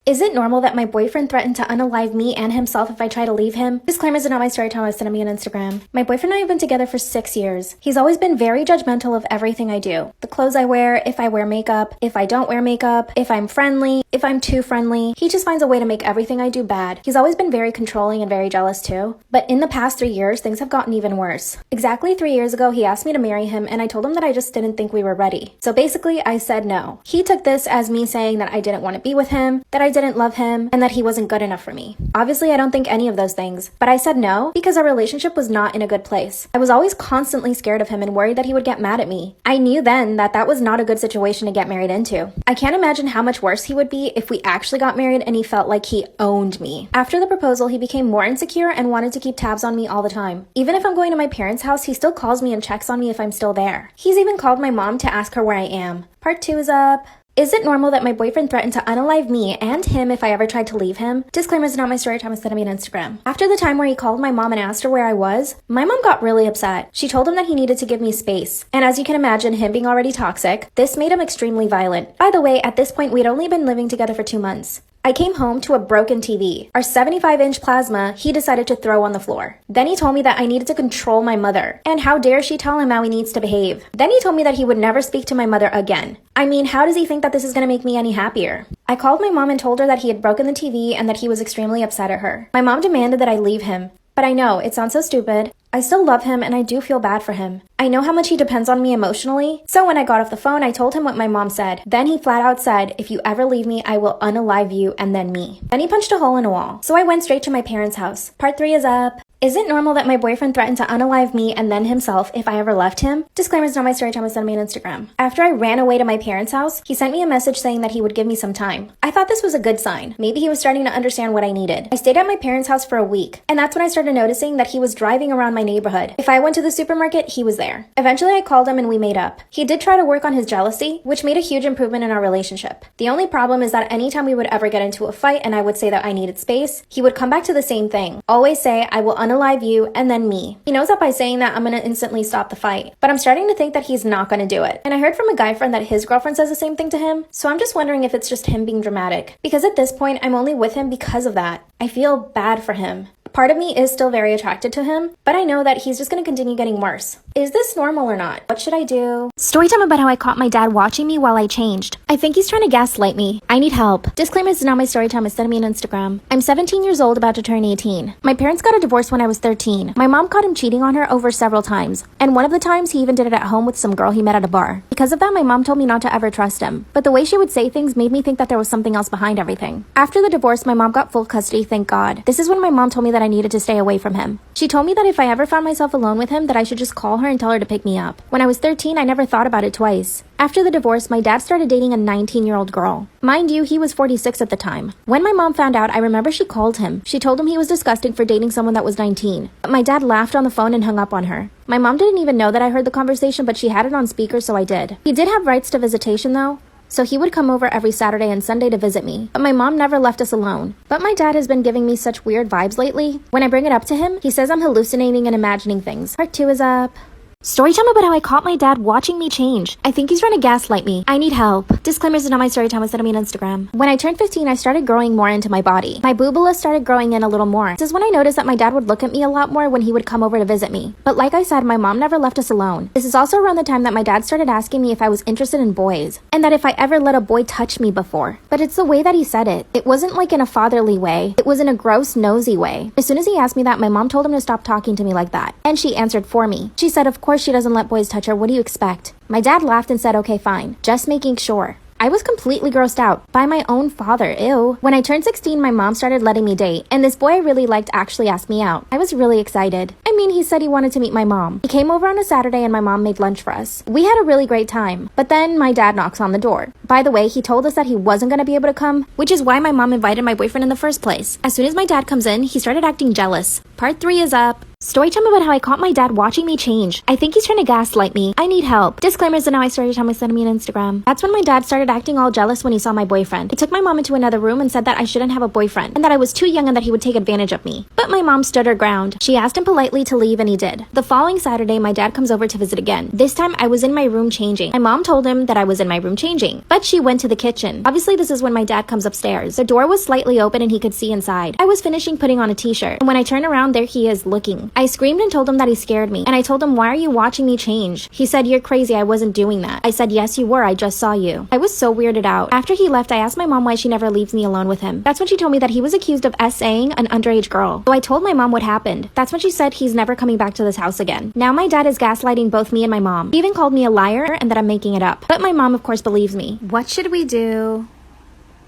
Is it normal that my boyfriend threatened to unalive me and himself if I try to leave him? Disclaimers are not my Storytime. Send me on Instagram. My boyfriend and I have been together for 6 years. He's always been very judgmental of everything I do. The clothes I wear, if I wear makeup, if I don't wear makeup, if I'm friendly, if I'm too friendly. He just finds a way to make everything I do bad. He's always been very controlling and very jealous too. But in the past 3 years, things have gotten even worse. Exactly 3 years ago, he asked me to marry him and I told him that I just didn't think we were ready. So basically, I said no. He took this as me saying that I didn't want to be with him, that I didn't love him, and that he wasn't good enough for me. Obviously, I don't think any of those things, but I said no because our relationship was not in a good place. I was always constantly scared of him and worried that he would get mad at me. I knew then that that was not a good situation to get married into. I can't imagine how much worse he would be if we actually got married and he felt like he owned me. After the proposal, he became more insecure and wanted to keep tabs on me all the time. Even if I'm going to my parents' house, he still calls me and checks on me if I'm still there. He's even called my mom to ask her where I am. Part 2 is up. Is it normal that my boyfriend threatened to unalive me and him if I ever tried to leave him? Disclaimers are not my Storytime. Send me on Instagram. After the time where he called my mom and asked her where I was, my mom got really upset. She told him that he needed to give me space. And as you can imagine, him being already toxic, this made him extremely violent. By the way, at this point, we'd only been living together for 2 months. I came home to a broken TV. Our 75-inch plasma, he decided to throw on the floor. Then he told me that I needed to control my mother. And how dare she tell him how he needs to behave. Then he told me that he would never speak to my mother again. I mean, how does he think that this is going to make me any happier? I called my mom and told her that he had broken the TV and that he was extremely upset at her. My mom demanded that I leave him. But I know, it sounds so stupid. I still love him and I do feel bad for him. I know how much he depends on me emotionally. So when I got off the phone, I told him what my mom said. Then he flat out said, if you ever leave me, I will unalive you and then me. Then he punched a hole in a wall. So I went straight to my parents' house. Part 3 is up. Is it normal that my boyfriend threatened to unalive me and then himself if I ever left him? Disclaimers not my Storytime. Send me on Instagram. After I ran away to my parents' house, he sent me a message saying that he would give me some time. I thought this was a good sign. Maybe he was starting to understand what I needed. I stayed at my parents' house for a week, and that's when I started noticing that he was driving around my neighborhood. If I went to the supermarket, he was there. Eventually, I called him and we made up. He did try to work on his jealousy, which made a huge improvement in our relationship. The only problem is that anytime we would ever get into a fight and I would say that I needed space, he would come back to the same thing. Always say, I will unalive you and then me. He knows that by saying that I'm gonna instantly stop the fight, but I'm starting to think that he's not gonna do it. And I heard from a guy friend that his girlfriend says the same thing to him, so I'm just wondering if it's just him being dramatic. Because at this point, I'm only with him because of that. I feel bad for him. Part of me is still very attracted to him, but I know that he's just gonna continue getting worse. Is this normal or not? What should I do? Storytime about how I caught my dad watching me while I changed. I think he's trying to gaslight me. I need help. Disclaimers is not my Storytime. Send me on Instagram. I'm 17 years old, about to turn 18. My parents got a divorce when I was 13. My mom caught him cheating on her over several times, and one of the times he even did it at home with some girl he met at a bar. Because of that, my mom told me not to ever trust him, but the way she would say things made me think that there was something else behind everything. After the divorce, my mom got full custody, thank God. This is when my mom told me that I needed to stay away from him. She told me that if I ever found myself alone with him, that I should just call her and tell her to pick me up. When I was 13, I never thought about it twice. After the divorce, my dad started dating a 19-year-old girl. Mind you, he was 46 at the time. When my mom found out, I remember she called him. She told him he was disgusting for dating someone that was 19. But my dad laughed on the phone and hung up on her. My mom didn't even know that I heard the conversation, but she had it on speaker, so I did. He did have rights to visitation though, so he would come over every Saturday and Sunday to visit me. But my mom never left us alone. But my dad has been giving me such weird vibes lately. When I bring it up to him, he says I'm hallucinating and imagining things. Part 2 is up. Storytime about how I caught my dad watching me change. I think he's trying to gaslight me. I need help. Disclaimers is not my Storytime. Send me on Instagram. When I turned 15, I started growing more into my body. My boobula started growing in a little more. This is when I noticed that my dad would look at me a lot more when he would come over to visit me. But like I said, my mom never left us alone. This is also around the time that my dad started asking me if I was interested in boys, and that if I ever let a boy touch me before. But it's the way that he said it. It wasn't like in a fatherly way. It was in a gross, nosy way. As soon as he asked me that, my mom told him to stop talking to me like that. And she answered for me. She said, of course she doesn't let boys touch her. What do you expect? My dad laughed and said, okay, fine. Just making sure. I was completely grossed out by my own father. Ew. When I turned 16, my mom started letting me date, and this boy I really liked actually asked me out. I was really excited. I mean, he said he wanted to meet my mom. He came over on a Saturday and my mom made lunch for us. We had a really great time, but then my dad knocks on the door. By the way, he told us that he wasn't going to be able to come, which is why my mom invited my boyfriend in the first place. As soon as my dad comes in, he started acting jealous. Part 3 is up. Story time about how I caught my dad watching me change. I think he's trying to gaslight me. I need help. Disclaimers in how my story time was sending me on Instagram. That's when my dad started acting all jealous when he saw my boyfriend. He took my mom into another room and said that I shouldn't have a boyfriend and that I was too young and that he would take advantage of me. But my mom stood her ground. She asked him politely to leave and he did. The following Saturday, my dad comes over to visit again. This time I was in my room changing. My mom told him that I was in my room changing, but she went to the kitchen. Obviously, this is when my dad comes upstairs. The door was slightly open and he could see inside. I was finishing putting on a t-shirt, and when I turn around, there he is looking. I screamed and told him that he scared me, and I told him, "Why are you watching me change?" He said, "You're crazy, I wasn't doing that." I said, "Yes, you were, I just saw you." I was so weirded out. After he left, I asked my mom why she never leaves me alone with him. That's when she told me that he was accused of SAing an underage girl. So I told my mom what happened. That's when she said he's never coming back to this house again. Now my dad is gaslighting both me and my mom. He even called me a liar and that I'm making it up. But my mom, of course, believes me. What should we do?